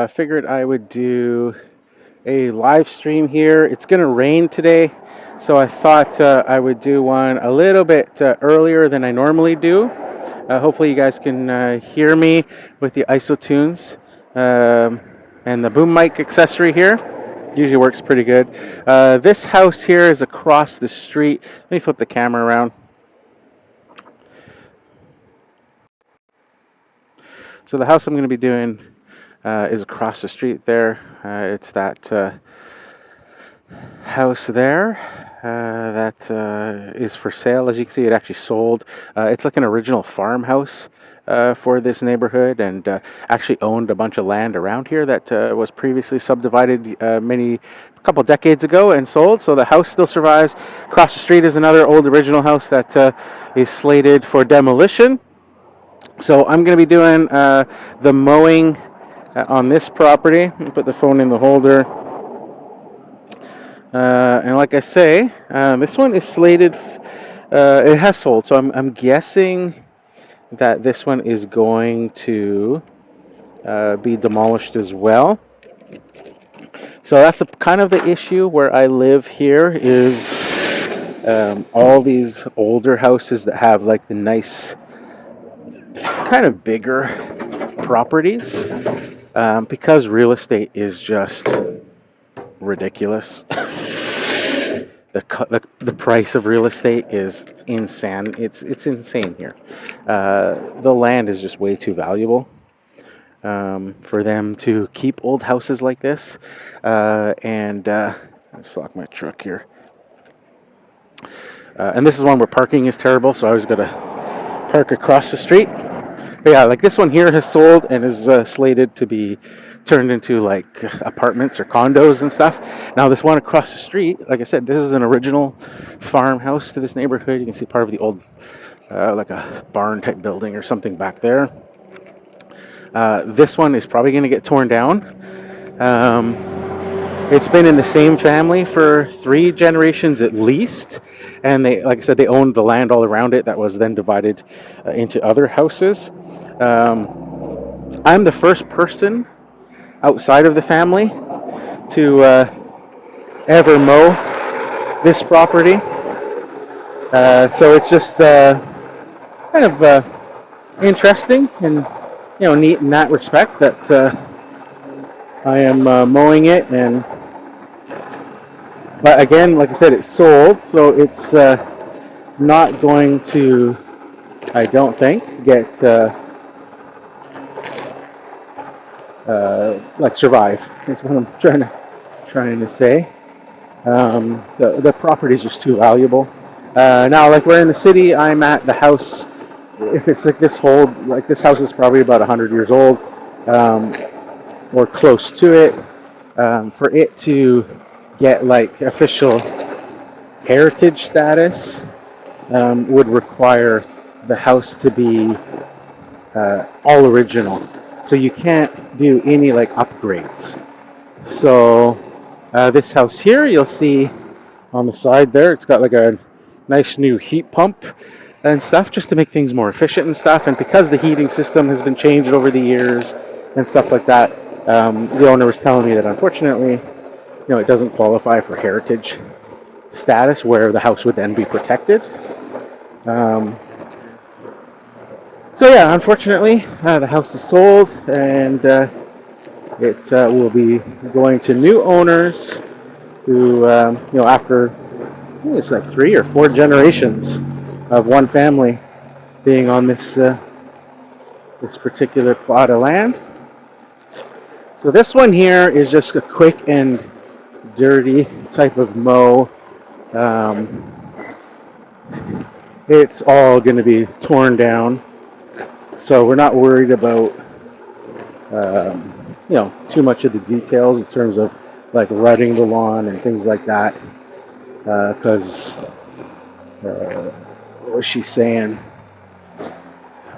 I figured I would do a live stream here. It's going to rain today, so I thought I would do one a little bit earlier than I normally do. Hopefully you guys can hear me with the ISO-tunes and the boom mic accessory here. Usually works pretty good. This house here is across the street. Let me flip the camera around. So the house I'm going to be doing is across the street there. It's that house there that is for sale. As you can see, it actually sold. It's like an original farmhouse for this neighborhood, and actually owned a bunch of land around here that was previously subdivided a couple decades ago and sold. So the house still survives. Across the street is another old original house that is slated for demolition. So I'm going to be doing the mowing on this property. Put the phone in the holder. And like I say, this one is slated, it has sold, so I'm guessing that this one is going to be demolished as well. So that's kind of the issue where I live here is all these older houses that have like the nice, kind of bigger properties, because real estate is just ridiculous. The price of real estate is insane. It's insane here. The land is just way too valuable for them to keep old houses like this. And let's lock my truck here. And this is one where parking is terrible, so I was gonna park across the street. But yeah, like this one here has sold and is slated to be turned into like apartments or condos and stuff. Now this one across the street, like I said, this is an original farmhouse to this neighborhood. You can see part of the old like a barn type building or something back there. This one is probably going to get torn down. It's been in the same family for 3 generations at least, and they, like I said, they owned the land all around it that was then divided into other houses. I'm the first person outside of the family to ever mow this property. So it's just kind of interesting and neat in that respect that I am mowing it. And but again, like I said, it's sold, so it's not going to, I don't think, get like survive. That's what I'm trying to say. The property is just too valuable. Now, like we're in the city, I'm at the house. If it's like this old, like this house is probably about 100 years old, or close to it. For it to get like official heritage status, would require the house to be all original. So you can't do any like upgrades. So this house here, you'll see on the side there, it's got like a nice new heat pump and stuff just to make things more efficient and stuff. And because the heating system has been changed over the years and stuff like that, the owner was telling me that unfortunately, it doesn't qualify for heritage status where the house would then be protected. So yeah, unfortunately, the house is sold, and it will be going to new owners who, after it's like 3 or 4 generations of one family being on this particular plot of land. So this one here is just a quick and dirty type of mow. It's all going to be torn down. So we're not worried about, too much of the details in terms of like rutting the lawn and things like that. Because, what was she saying?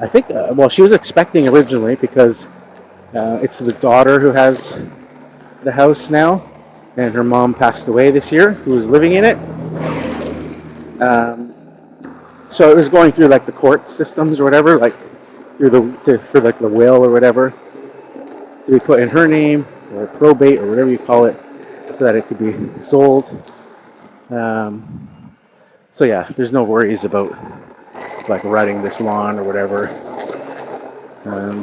I think, she was expecting originally because it's the daughter who has the house now, and her mom passed away this year, who was living in it. So it was going through like the court systems or whatever, like through for like the will or whatever. to be put in her name or probate or whatever you call it, so that it could be sold. So yeah, there's no worries about like rutting this lawn or whatever,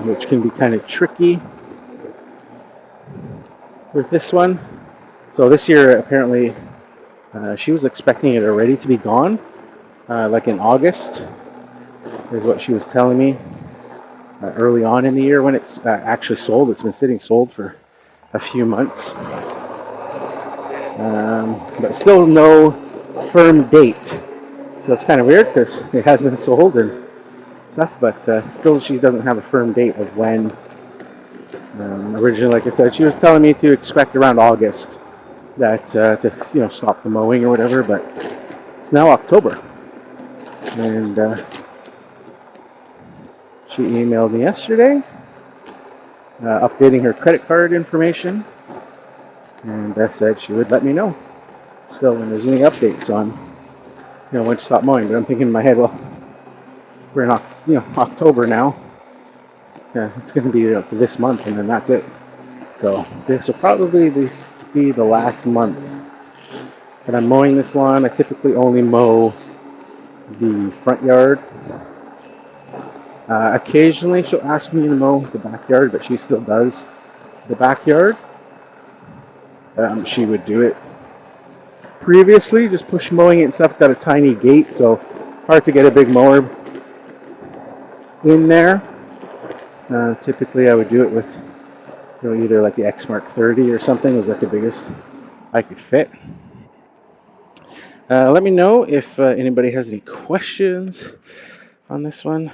which can be kind of tricky with this one. So this year apparently she was expecting it already to be gone, like in August is what she was telling me. Early on in the year when it's actually sold. It's been sitting sold for a few months, but still no firm date. So it's kind of weird because it has been sold and stuff, but still she doesn't have a firm date of when. Originally, like I said, she was telling me to expect around August that to stop the mowing or whatever, but it's now October, and she emailed me yesterday updating her credit card information, and said she would let me know still when there's any updates on when to stop mowing. But I'm thinking in my head, well, we're in October now. Yeah, it's going to be up to this month, and then that's it. So this will probably be the last month that I'm mowing this lawn. I typically only mow the front yard. Occasionally she'll ask me to mow the backyard, but she still does the backyard. She would do it previously, just push mowing it and stuff. It's got a tiny gate, so hard to get a big mower in there. Typically I would do it with either like the X Mark 30 or something was like the biggest I could fit. Let me know if anybody has any questions on this one.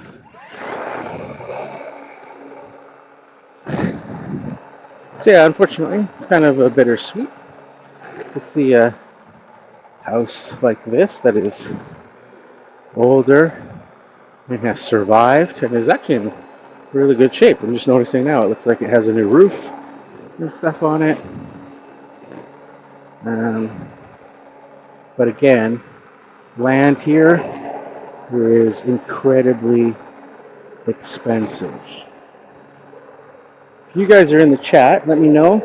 So yeah, unfortunately, it's kind of a bittersweet to see a house like this that is older and has survived and is actually in really good shape. I'm just noticing now it looks like it has a new roof and stuff on it. But again, land here is incredibly expensive. If you guys are in the chat, let me know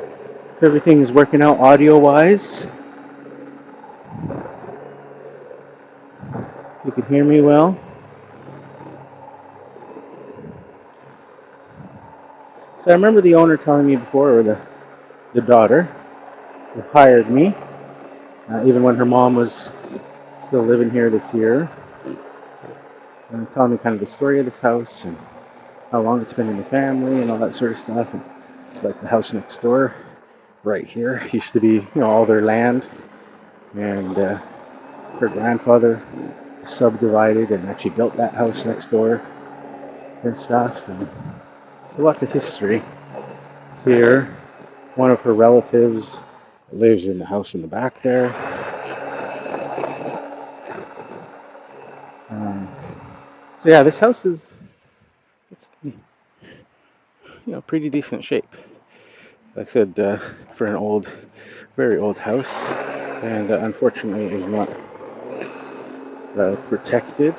if everything is working out audio-wise. You can hear me well. So I remember the owner telling me before, or the daughter, who hired me, even when her mom was still living here this year, and telling me kind of the story of this house and how long it's been in the family and all that sort of stuff. And like the house next door, right here, used to be all their land, and her grandfather subdivided and actually built that house next door and stuff. And so lots of history here. One of her relatives lives in the house in the back there. So yeah, this house is pretty decent shape. Like I said, for an very old house, and unfortunately is not protected.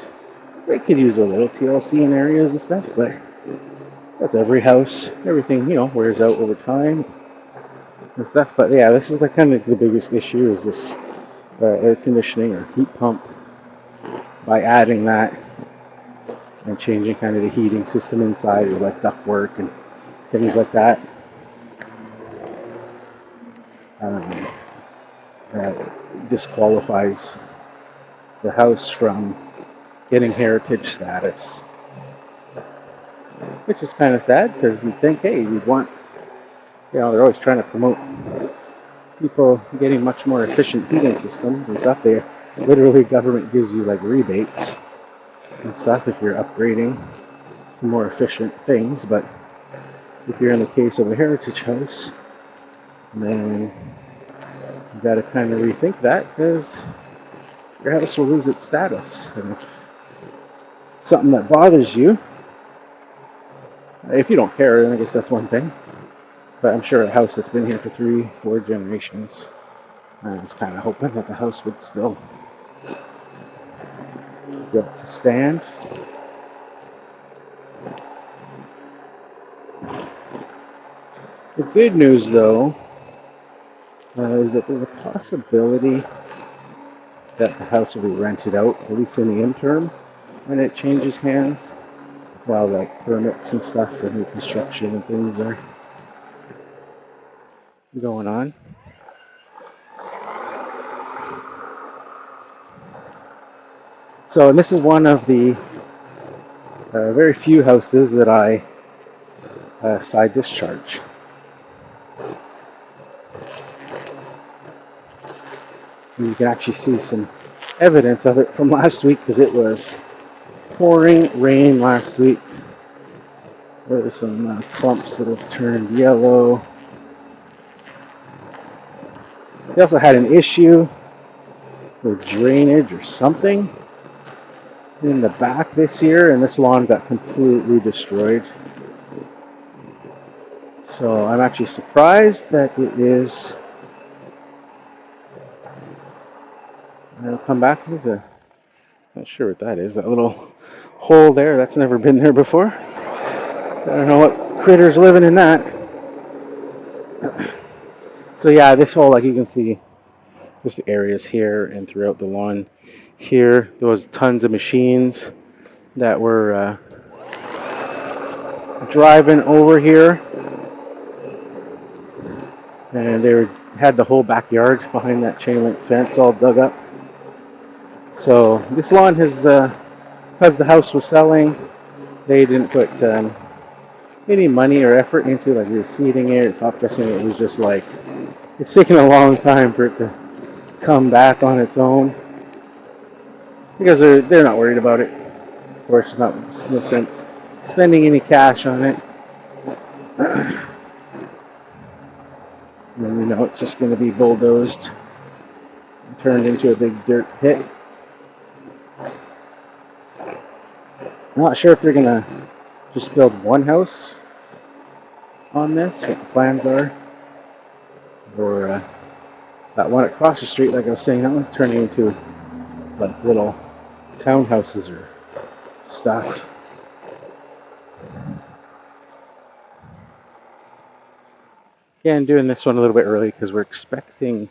They could use a little TLC in areas and stuff, but that's every house. Everything wears out over time and stuff. But yeah, this is kind of the biggest issue is this air conditioning or heat pump. By adding that and changing kind of the heating system inside, or like ductwork and things like that, disqualifies the house from getting heritage status, which is kind of sad because you'd think, hey, you'd want, they're always trying to promote people getting much more efficient heating systems and stuff. They literally, government gives you like rebates and stuff if you're upgrading to more efficient things. But if you're in the case of a heritage house, then you got to kind of rethink that, because your house will lose its status. And if it's something that bothers you, if you don't care, then I guess that's one thing. But I'm sure a house that's been here for 3-4 generations, I was kind of hoping that the house would still be able to stand. The good news, though, is that there's a possibility that the house will be rented out, at least in the interim, when it changes hands, while like permits and stuff for new construction and things are going on. So, and this is one of the very few houses that I side discharge. And you can actually see some evidence of it from last week because it was pouring rain last week. There were some clumps that have turned yellow. They also had an issue with drainage or something in the back this year, and this lawn got completely destroyed. So I'm actually surprised that it is. I'll come back. Not sure what that is. That little hole there, that's never been there before. I don't know what critter's living in that. So yeah, this hole, like you can see, just the areas here and throughout the lawn. Here, there was tons of machines that were driving over here, and had the whole backyard behind that chain link fence all dug up. So this lawn has, because the house was selling, they didn't put any money or effort into like reseeding it, top dressing it. It was just like it's taken a long time for it to come back on its own because they're not worried about it. Of course, it's not no sense spending any cash on it. And it's just going to be bulldozed and turned into a big dirt pit. I'm not sure if they're going to just build one house on this, what the plans are, or that one across the street, like I was saying, that one's turning into like little townhouses or stuff. Yeah, I'm doing this one a little bit early because we're expecting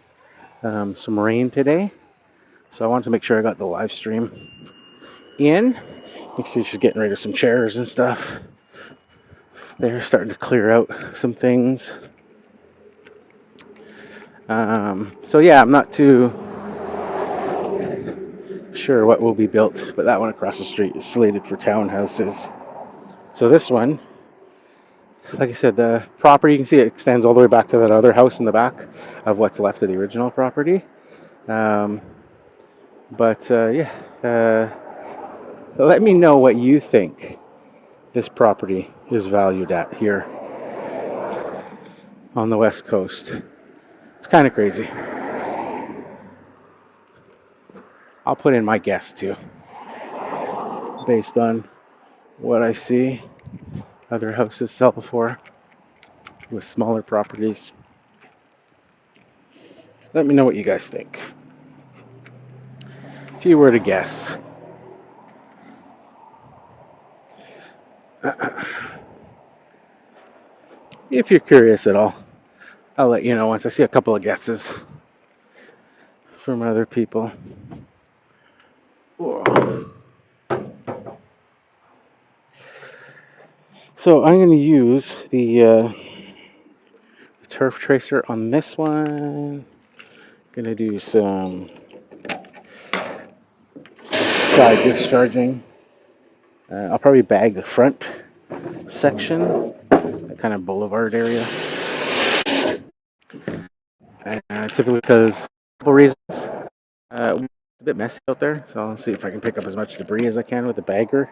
some rain today. So I wanted to make sure I got the live stream in. You can see she's getting rid of some chairs and stuff. They're starting to clear out some things. So yeah, I'm not too sure what will be built, but that one across the street is slated for townhouses. So this one, like I said, the property, you can see it extends all the way back to that other house in the back of what's left of the original property. Let me know what you think this property is valued at here on the West Coast. It's kind of crazy. I'll put in my guess too, based on what I see other houses sell for with smaller properties. Let me know what you guys think. If you were to guess. If you're curious at all, I'll let you know once I see a couple of guesses from other people. So I'm going to use the turf tracer on this one. Going to do some side discharging. I'll probably bag the front section, that kind of boulevard area. Typically because a couple reasons. It's a bit messy out there, so I'll see if I can pick up as much debris as I can with the bagger.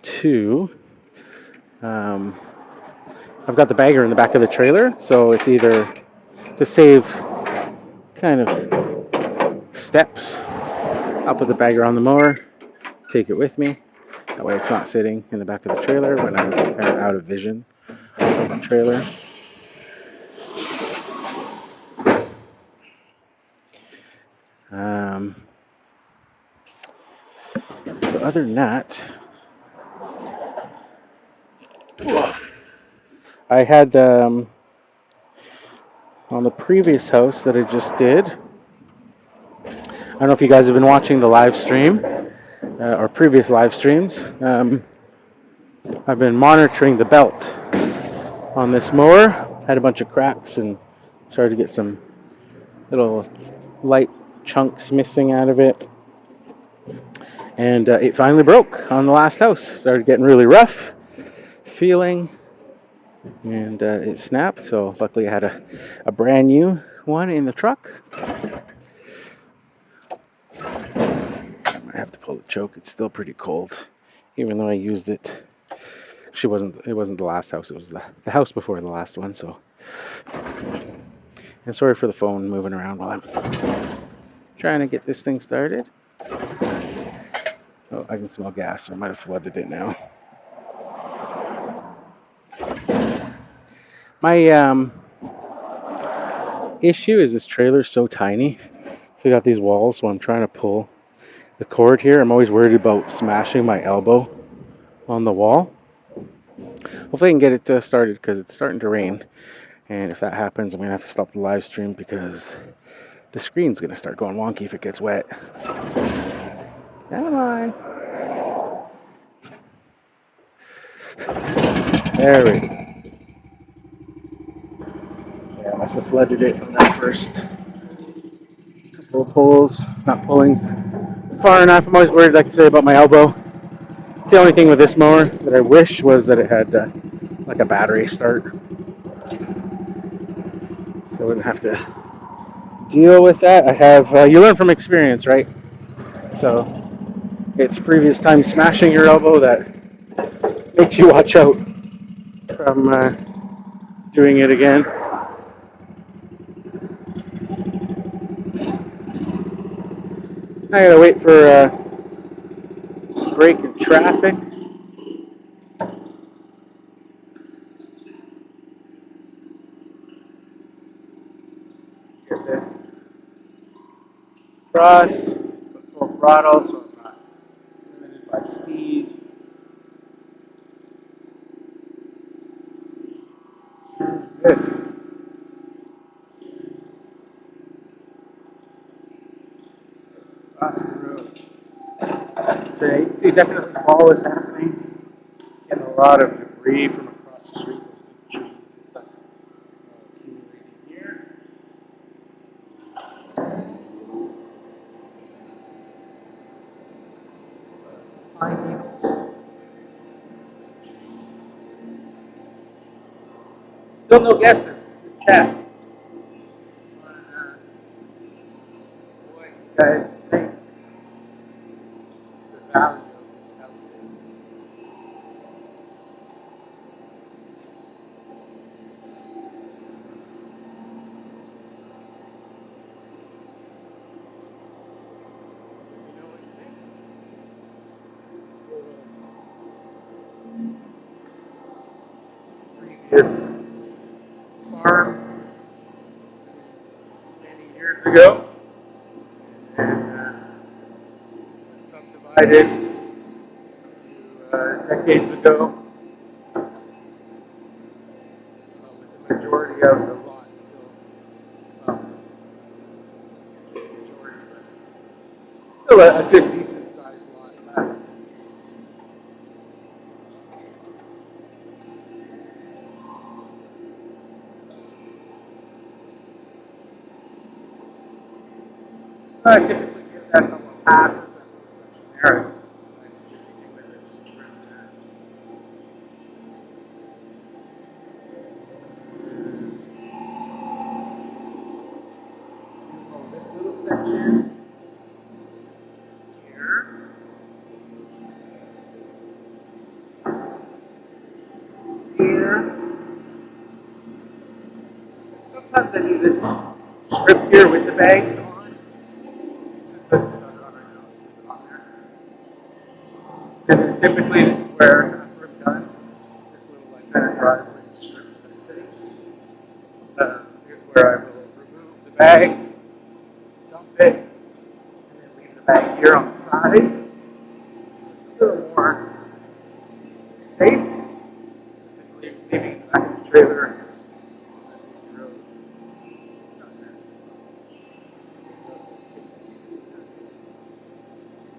Two, I've got the bagger in the back of the trailer, so it's either to save kind of steps, I'll put the bagger on the mower, take it with me. That way it's not sitting in the back of the trailer when I'm kind of out of vision of the trailer. But other than that, I had on the previous house that I just did. I don't know if you guys have been watching the live stream or previous live streams. I've been monitoring the belt on this mower. Had a bunch of cracks and started to get some little light chunks missing out of it. And it finally broke on the last house. Started getting really rough feeling, and it snapped. So luckily I had a brand new one in the truck. I might have to pull the choke. It's still pretty cold, even though I used it. It wasn't the last house. It was the house before the last one. So, and sorry for the phone moving around while I'm trying to get this thing started. Oh, I can smell gas. I might have flooded it now. My issue is this trailer's so tiny. So I got these walls, so I'm trying to pull the cord here. I'm always worried about smashing my elbow on the wall. Hopefully I can get it started because it's starting to rain. And if that happens, I'm going to have to stop the live stream because the screen's going to start going wonky if it gets wet. Come on. There we go. Yeah, I must have flooded it from that first couple of pulls. Not pulling far enough. I'm always worried, like I say, about my elbow. It's the only thing with this mower that I wish was that it had like a battery start. So I wouldn't have to deal with that. I have, you learn from experience, right? So it's previous time smashing your elbow that makes you watch out from doing it again. I gotta wait for a break in traffic. Get this cross, full throttle, so I'm not limited by speed. Good. Across the road. So you can see definitely fall is happening. Getting a lot of debris from across the street. Those big trees and stuff accumulating here. Pine needles. Still no guesses. Good chat. Boy, you guys think the value of this house is. You know what you think? This little previous farm many years ago, and subdivided decades ago, with the majority of the lot still, it's a majority, but still a good, decent sized lot left. I typically give that a couple of passes, that little section there. This little section here, here. Sometimes I do this strip here with the bag on. And then typically this is where after I'm done, this little like kind of driveway strip that I think. Here's where I will remove the bag, dump it, and then leave the bag here on the side. It's a little more safe. Just leaving the back of the trailer on this road.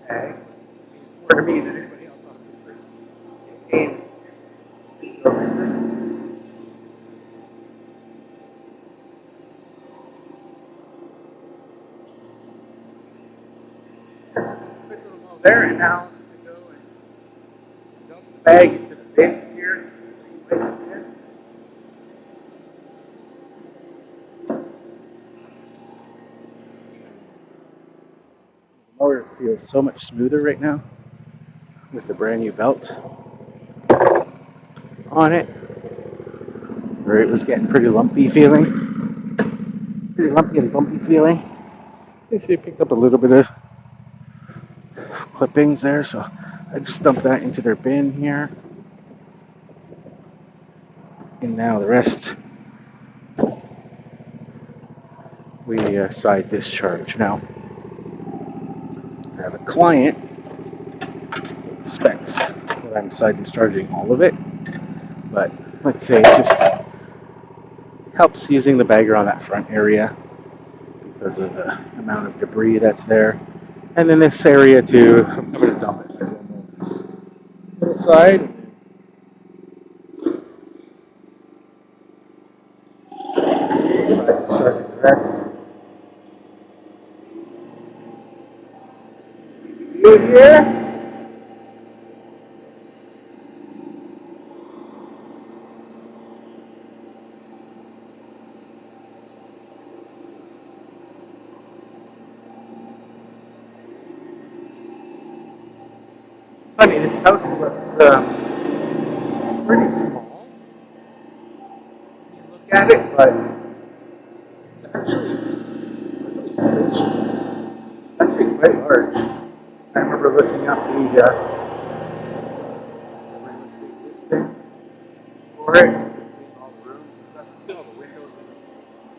bag. More to me than anybody else, obviously. And go missing. There's a quick little hole there, and now I'm going to go and dump the bag into the bins here. Place it in. The mower feels so much smoother right now with the brand new belt on it, where it was getting pretty lumpy and bumpy feeling. You see, it picked up a little bit of clippings there, so I just dumped that into their bin here. And now the rest we side discharge. Now, I have a client that expects that I'm side discharging all of it, but let's say it just helps using the bagger on that front area because of the amount of debris that's there. And then this area too, I'm going to dump it on this little side. Side discharging the rest. Good here. It's funny, this house looks pretty small when you look at it, but it's actually really spacious. It's actually quite large. I remember looking up the real estate listing for it and seeing all the rooms and stuff. You see all the windows in the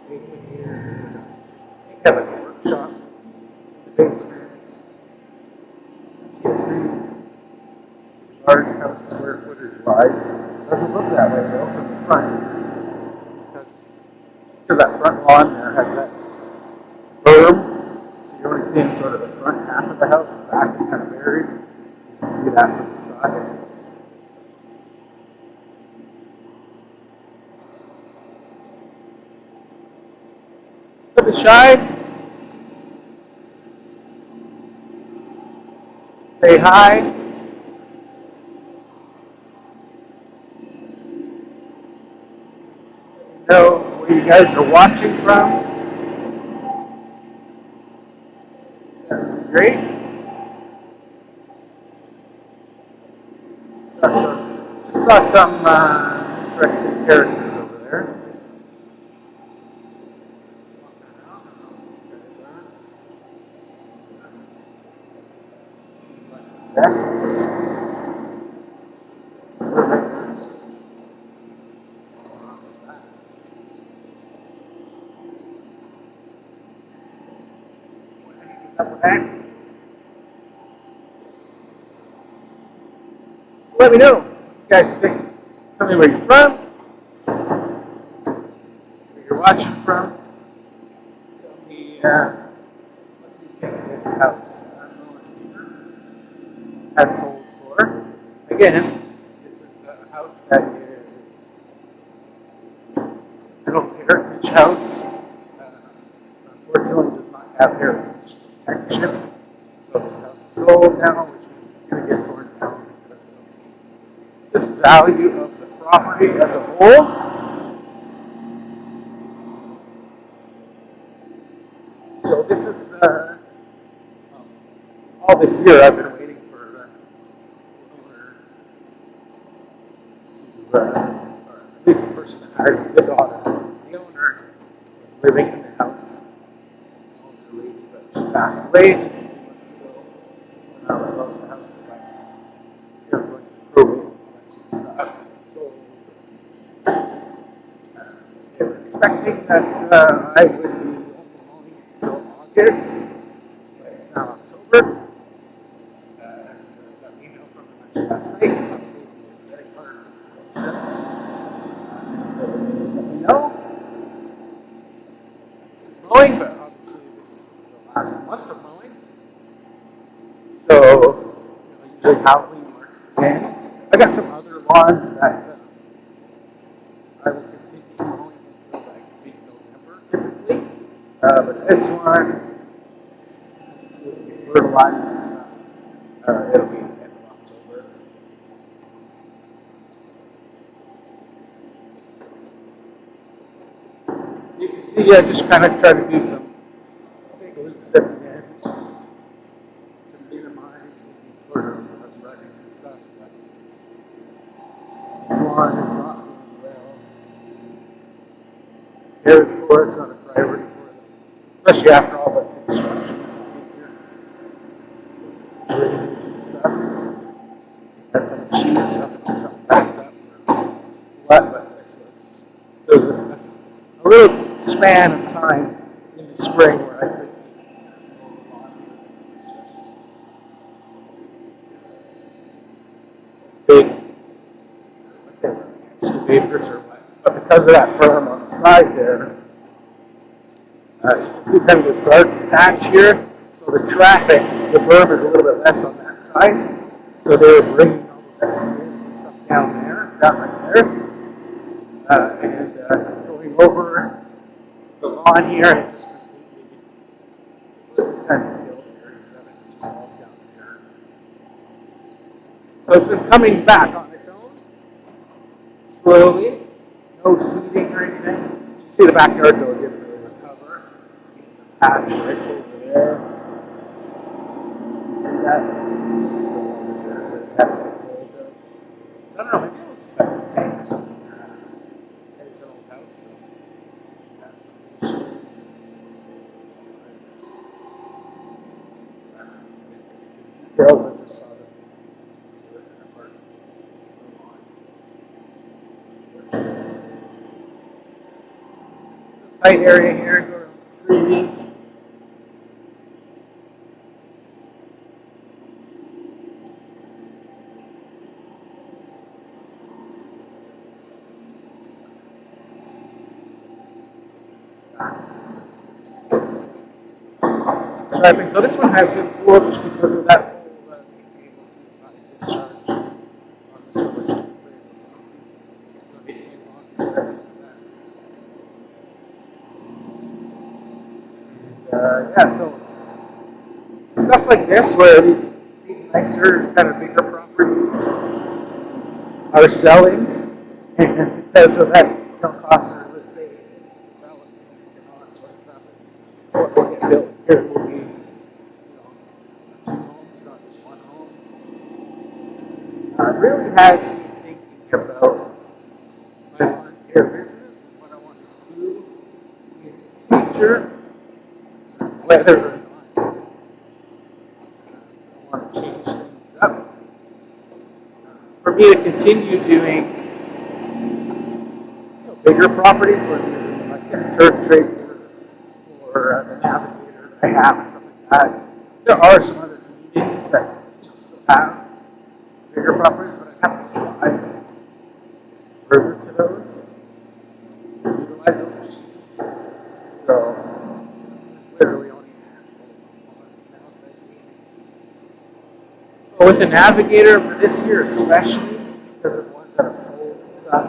basement here. There's I think they have a workshop in the basement. It's actually a pretty large house square footage wise. Doesn't look that way though from the front, because that front lawn there has that berm. So you're only seeing sort of the front half of the house. The back is kind of buried. You see that from the side. To the side. Say hi. Know where you guys are watching from. That would be great. Just saw some interesting characters over there. Vests. Swimmers. What's going on with that? So let me know what you guys think. Tell me where you're from, where you're watching from. Tell me what you think of this house. I don't know what has sold for. Again, this is a house that is an old heritage house. Unfortunately, does not have heritage protection. So this house is sold now, which means it's going to get torn down because of this value of the property as a whole. So this is all this year I've been waiting for the owner to, or at least the person that hired me, the daughter. The owner was living in the house, elderly, but she passed away just a few months ago. So now the house is like, you're going to probate and all that sort of stuff. So they were expecting that I would be only until August, but it's now October. Got an email from them last night. Very hard information. So let me know. Keep mowing, but obviously this is the last month of mowing. So, usually Halloween marks the day. I got some other lawns that I will continue mowing until like mid-November typically. But this one, will be fertilized and stuff. It'll be end of October. So you can see I just kind of try to do some big loops at the end to minimize any sort of running and stuff. But this lawn is not doing well. Therefore, it's not a priority for them, especially after all the construction drainage and stuff. Had some cheese stuff and something backed up for what, but this was there was a little span of time in the spring where I could mow the lawn. It was just some big excavators or what. But because of that berm on the side there, you can see kind of this dark patch here. So the traffic, the berm is a little bit less on that side. So they were bringing all those excavators and stuff down right there, and going over the lawn here and just completely kind of killed areas of it. It's just all down here. So it's been coming back on its own, slowly. No seeding or anything. You can see the backyard though didn't really recover. The patch right over there. So you can see that. It's just still over there. It had a cold up. So I don't know, maybe it was a septic tank or something. It's an old house, so that's what the issue is. It's, the details I just saw them ripping apart the lawn. Tight area here, go around the trees. Striping. So this one has been poor just because of that whole being able to side discharge on this one, which took so it came on striping for that. Yeah, so stuff like this where these nicer, kind of bigger properties are selling, and because of that, costs are, let's say, development and all that sort of stuff. What will get built here will be, two homes, not just one home. It really has me thinking about my lawn care business and what I want to do in the future, whether or not I want to change things up. For me to continue doing bigger properties where I'm using like this turf tracer or the navigator that I have or something like that. There are some other communities that still have bigger properties, but I have to drive further to those to utilize those machines. So there's literally only a handful of ones now that I need. But with the navigator for this year especially, because of the ones that have sold and stuff,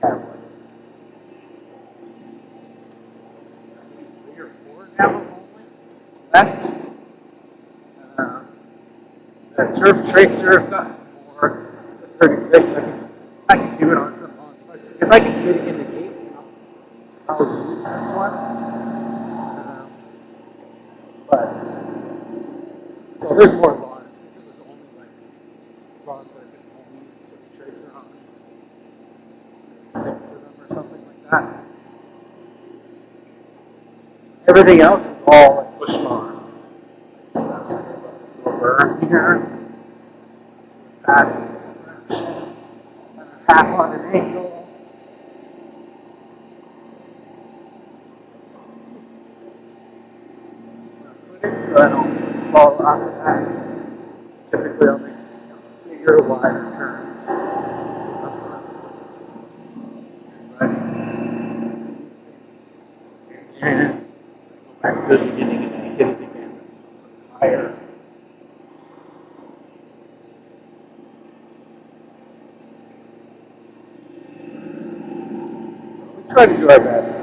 have like 3 or 4 now only left. The turf tracer, I've got more. It's a 36. I can do it on some lawns. If I can fit it in the gate, I'll use this one. But so there's more lawns. If it was only like lawns I could only use the turf tracer on, maybe 6 of them or something like that. Everything else is all like push lawn. Stuff. So this little berm here. Pass this direction. Half on an angle. Footing so I don't fall off of that. Typically I'll make bigger, wider turns. So that's what I'm doing. And go back to the beginning and hit it again. try to do our best to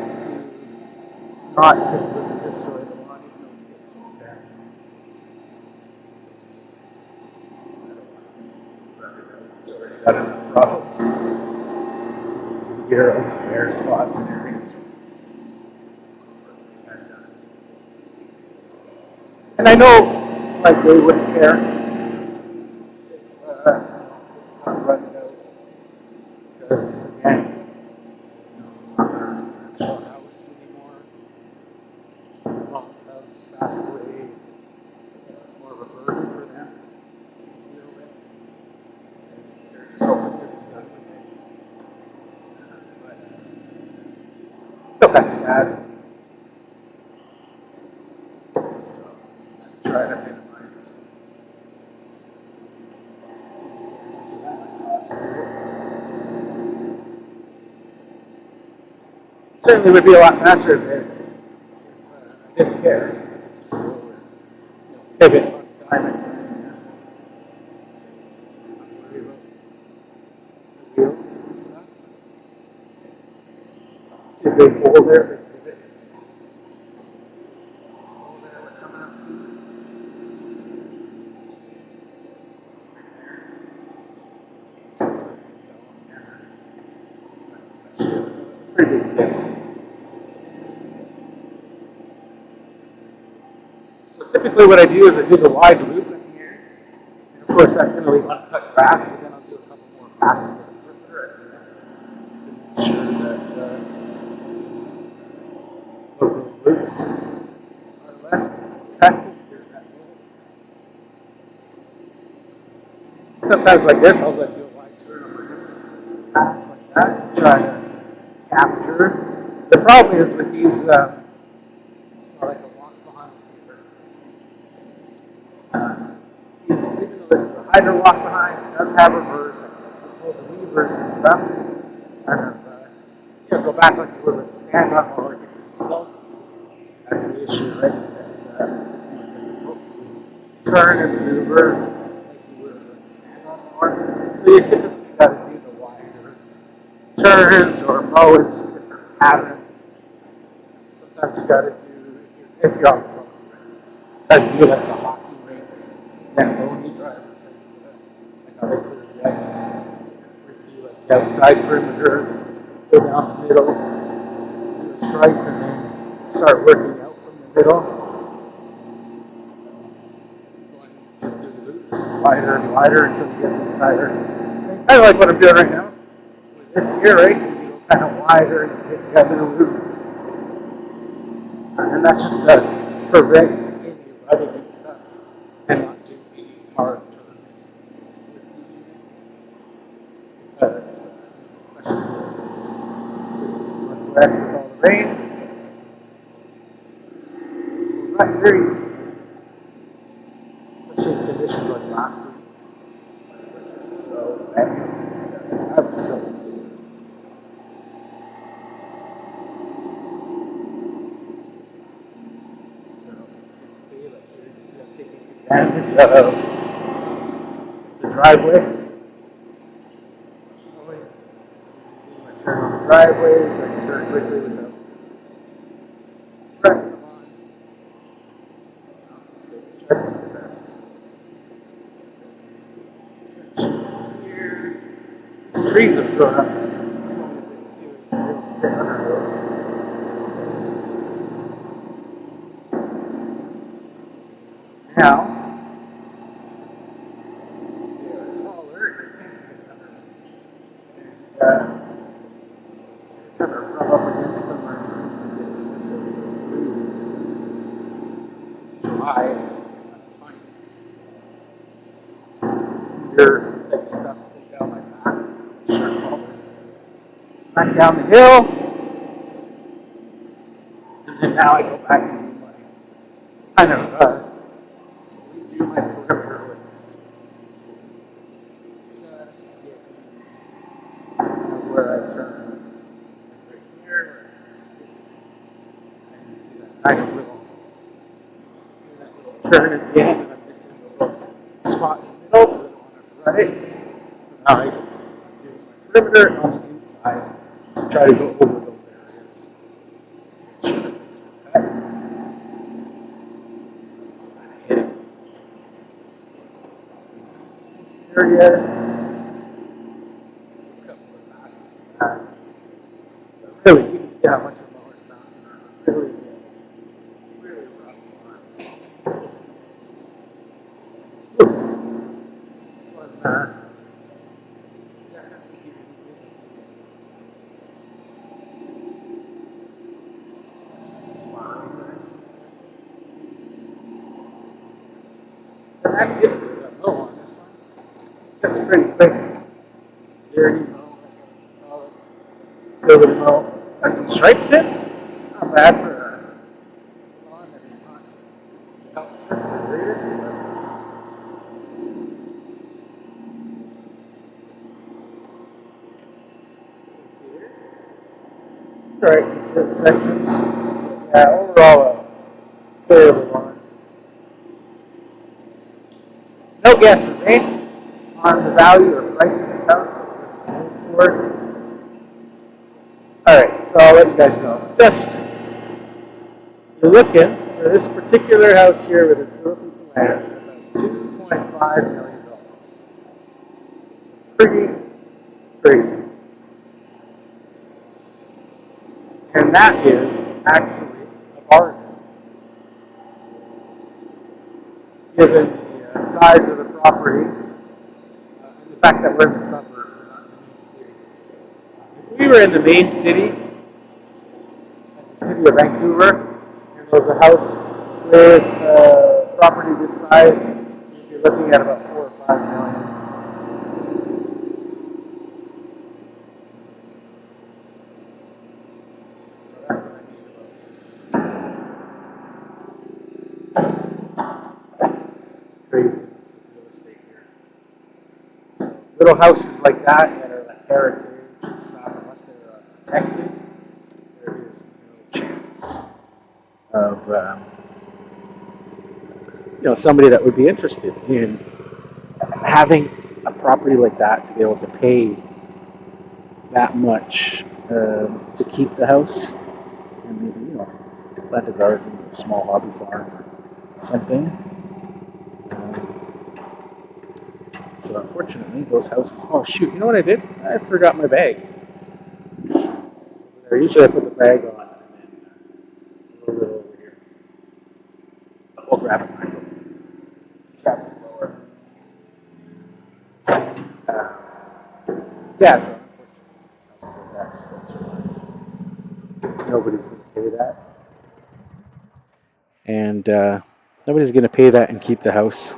not completely destroy the line. Let's get there. It's already got enough problems. See here of bare spots and areas. And I know, like, they wouldn't care if not run it out. Because, again, it's not their actual house anymore. It's the mom's house, passed away. It's more of a burden for them to deal with. And they're just hoping to be done with it. But it's still kind of sad. So I try to minimize certainly would be a lot faster if I didn't care. Just go over, pivot on the diamond. Not worry about the wheels and stuff. See a big hole there for pivot. Hole there we're coming up to. Right there. It's actually a pretty big tip. So typically what I do is I do the wide loop in the ends. And of course that's going to leave uncut grass, but then I'll do a couple more passes of the perimeter to make sure that those little loops are left. Okay, there's that hole. Sometimes like this, I'll let do a wide turn on my next pass like that and try to capture. The problem is with these, like a walk behind even though this is a hydro walk behind, it does have reverse, and also pull the levers and stuff. Kind of, go back like you would with a stand-on or it gets silky. That's the issue, right? And it's difficult to turn and maneuver like you would with a stand-on mower. So you typically got to do the wider turns or mow in different patterns. Sometimes you got to do, if you're on something, got to do like the hockey rink, Zamboni driver, like how they put the ice, where you do like the outside perimeter, go down the middle, do a stripe, and then start working out from the middle. Just do the loops wider and wider until you get the entire. Kind of like what I'm doing right now with this here, right? You go kind of wider and you get the other loop. And that's just to prevent any running and stuff and not do any hard turns because especially this west with all the rain, not very easy. Especially in conditions like last week, which was so bad. I was so busy. So typically, like here you see I'm taking advantage of the driveway. When I turn on the driveway, so I can turn quickly without wrecking them on. So check my best. Section here. These trees have grown up a bit too, so they'll fit under those. Now, they are taller, I think, and every time I rub up against them, I dry, cedar type stuff down my back. Back down the hill, and then now I go back and do my kind of redo my perimeter with this. Just to get where I turn right here, where I skip it, and do that kind of little turn at the end, and I'm missing the little spot in the middle because I don't want to run it. So now I do my perimeter on the inside to try to go over those areas. exterior. A couple of passes. Really, you can see how much of mower is bouncing around. Really, really rough one. This one, definitely keeping me busy. And that's it for the mow on this one. That's pretty quick. Dirty mow. Silver mow. Got some stripes in. Not bad for a lawn that is not just the greatest. See here. Alright, in certain sections. Yeah, overall, terrible lawn. No guesses, eh? On the value or price of this house, what it's sold for. Alright, so I'll let you guys know. Just, you're looking for this particular house here with this little piece of land for about $2.5 million. Pretty crazy. And that is actually a bargain. Given the size of the property and the fact that we're in the suburbs and not in the main city. If we were in the main city, like the city of Vancouver, and there was a house with property this size, you'd be looking at about 4 or 5 million. So that's what I mean about craziness of real estate here. So little houses like that are like heritage and stuff, unless they're protected, there is no chance of somebody that would be interested in having a property like that to be able to pay that much to keep the house and maybe plant a garden or a small hobby farm or something. So unfortunately, those houses. Oh shoot! You know what I did? I forgot my bag. Usually I put the bag on and then a little bit over here. I'll grab it, Michael. Grab it lower. Yeah, so unfortunately, that just don't survive. Nobody's going to pay that. And nobody's going to pay that and keep the house,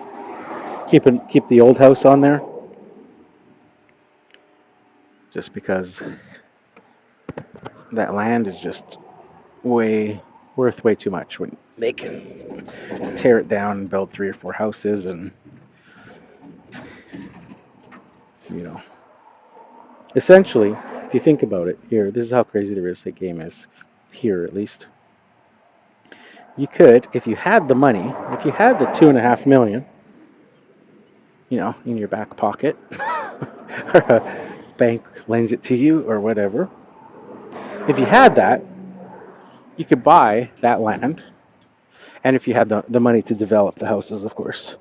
keep the old house on there, just because that land is just worth way too much when they can tear it down and build 3 or 4 houses and essentially, if you think about it, here, this is how crazy the real estate game is, here at least. You could, if you had the money, if you had the $2.5 million, in your back pocket, or a bank lends it to you or whatever. If you had that, you could buy that land, and if you had the money to develop the houses, of course.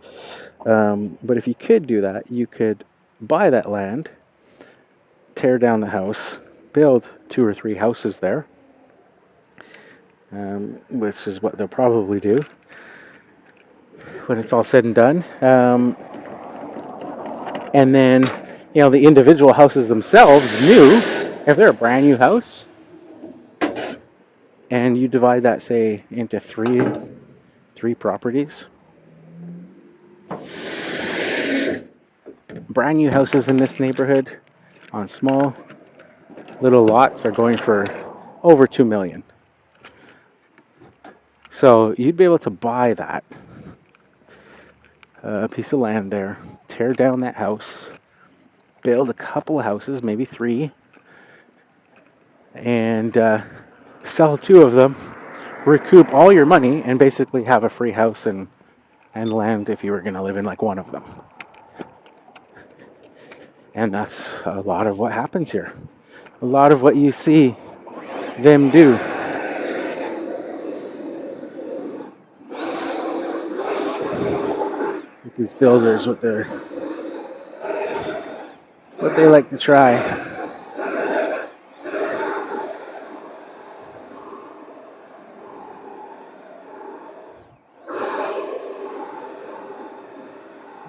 But if you could do that, you could buy that land, tear down the house, build 2 or 3 houses there, which is what they'll probably do when it's all said and done. And then, the individual houses themselves, if they're a brand new house, and you divide that, say, into three properties. Brand new houses in this neighborhood on small little lots are going for over $2 million. So you'd be able to buy that, a piece of land there, tear down that house, build a couple of houses, maybe 3, and sell 2 of them, recoup all your money, and basically have a free house and land if you were going to live in like one of them. And that's a lot of what happens here. A lot of what you see them do. These builders with their what they like to try.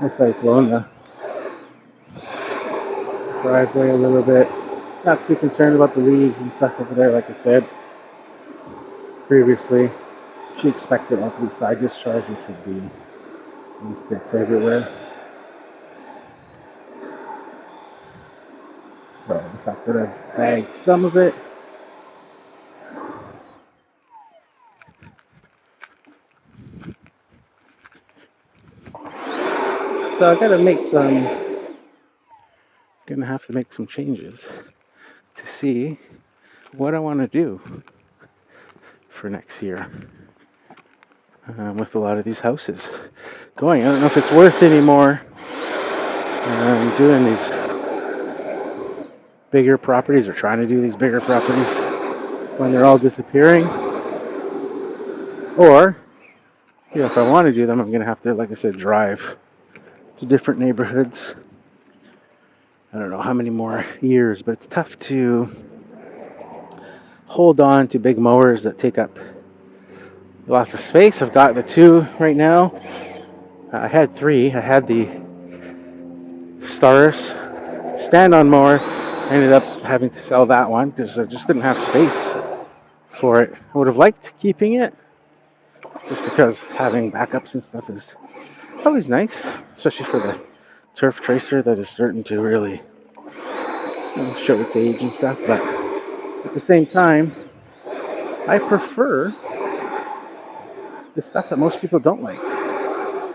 Looks like blowing the driveway a little bit. Not too concerned about the leaves and stuff over there, like I said previously. She expects it all to be side discharge, which would be leaf bits everywhere. So the fact that I've bagged some of it. So I gotta make some, gonna have to make some changes to see what I want to do for next year with a lot of these houses going. I don't know if it's worth anymore doing these bigger properties or trying to do these bigger properties when they're all disappearing. Or, if I want to do them, I'm going to have to, like I said, drive to different neighborhoods. I don't know how many more years, but it's tough to hold on to big mowers that take up lots of space. I've got the two right now. I had three. I had the Staris stand-on mower. I ended up having to sell that one because I just didn't have space for it. I would have liked keeping it just because having backups and stuff is always nice, especially for the turf tracer that is starting to really show its age and stuff. But at the same time, I prefer the stuff that most people don't like.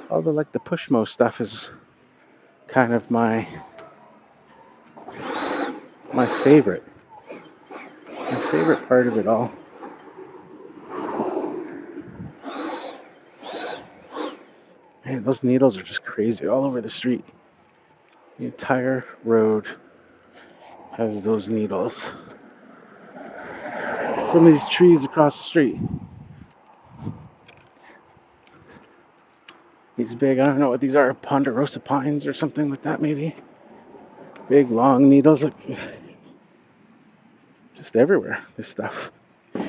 Although, like the Pushmo stuff is kind of my favorite. My favorite part of it all. Man, those needles are just crazy all over the street. The entire road has those needles from these trees across the street. These big, I don't know what these are, ponderosa pines or something like that, maybe. Big, long needles, like, just everywhere, this stuff. Now,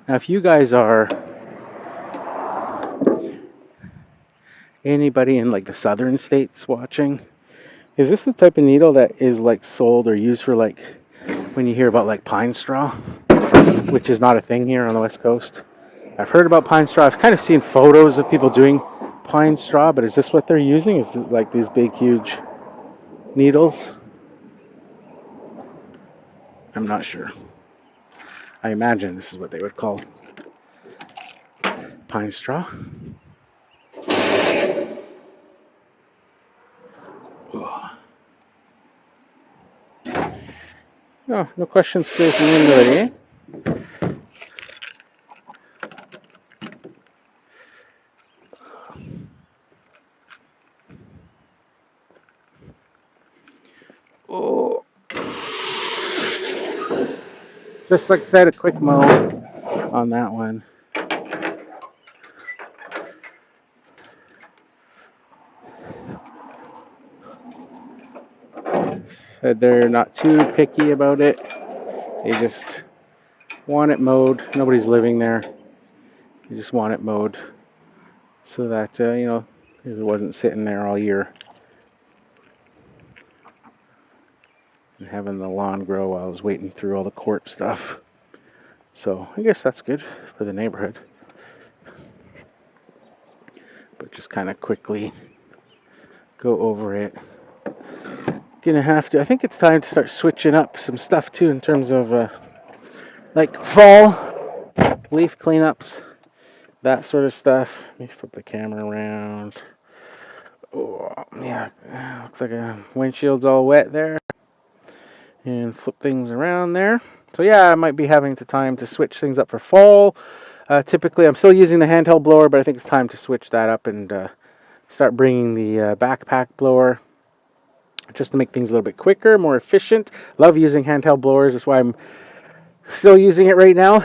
if you guys are anybody in like the southern states watching, is this the type of needle that is like sold or used for like when you hear about like pine straw, which is not a thing here on the West Coast? I've heard about pine straw. I've kind of seen photos of people doing pine straw, but is this what they're using? Is it like these big, huge needles? I'm not sure. I imagine this is what they would call pine straw. Oh, no questions today from anybody, eh? Oh. Just like I said, a quick mow on that one. Said they're not too picky about it. They just want it mowed. Nobody's living there. They just want it mowed so that, it wasn't sitting there all year and having the lawn grow while I was waiting through all the court stuff. So I guess that's good for the neighborhood. But just kind of quickly go over it. Gonna have to, I think it's time to start switching up some stuff too in terms of like fall leaf cleanups, that sort of stuff. Let me flip the camera around. Oh, yeah, looks like a windshield's all wet there. And flip things around there. So yeah, I might be having time to switch things up for fall. Typically, I'm still using the handheld blower, but I think it's time to switch that up and start bringing the backpack blower just to make things a little bit quicker, more efficient. Love using handheld blowers. That's why I'm still using it right now.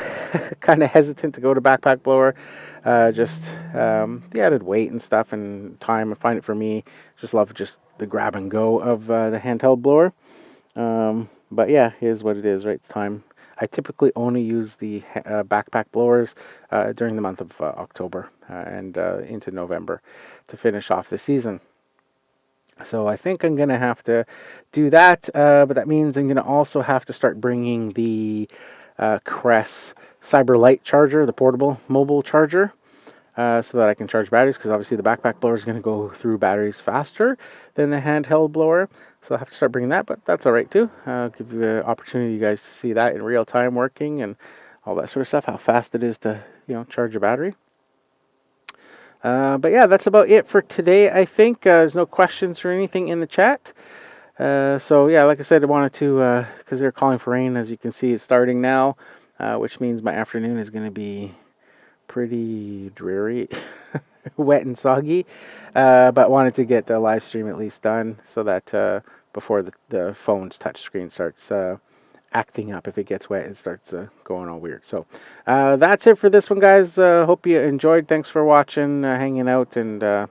Kind of hesitant to go to backpack blower. Just the added weight and stuff and time. I find it for me. Just love just the grab and go of the handheld blower. But yeah, here's what it is, right? It's time. I typically only use the backpack blowers during the month of October and into November to finish off the season. So I think I'm gonna have to do that, but that means I'm gonna also have to start bringing the Crest Cyberlight charger, the portable mobile charger, so that I can charge batteries. Because obviously the backpack blower is gonna go through batteries faster than the handheld blower, so I'll have to start bringing that. But that's all right too. Give you an opportunity, you guys, to see that in real time working and all that sort of stuff. How fast it is to charge a battery. But yeah, that's about it for today. I think there's no questions or anything in the chat. So yeah, like I said, I wanted to because they're calling for rain. As you can see, it's starting now, which means my afternoon is going to be pretty dreary, wet and soggy. But wanted to get the live stream at least done so that before the phone's touchscreen starts acting up. If it gets wet, it starts going all weird. So that's it for this one, guys. Hope you enjoyed. Thanks for watching, hanging out, and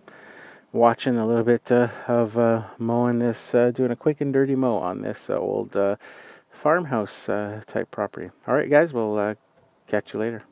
watching a little bit of mowing this, doing a quick and dirty mow on this old farmhouse type property. All right, guys, we'll catch you later.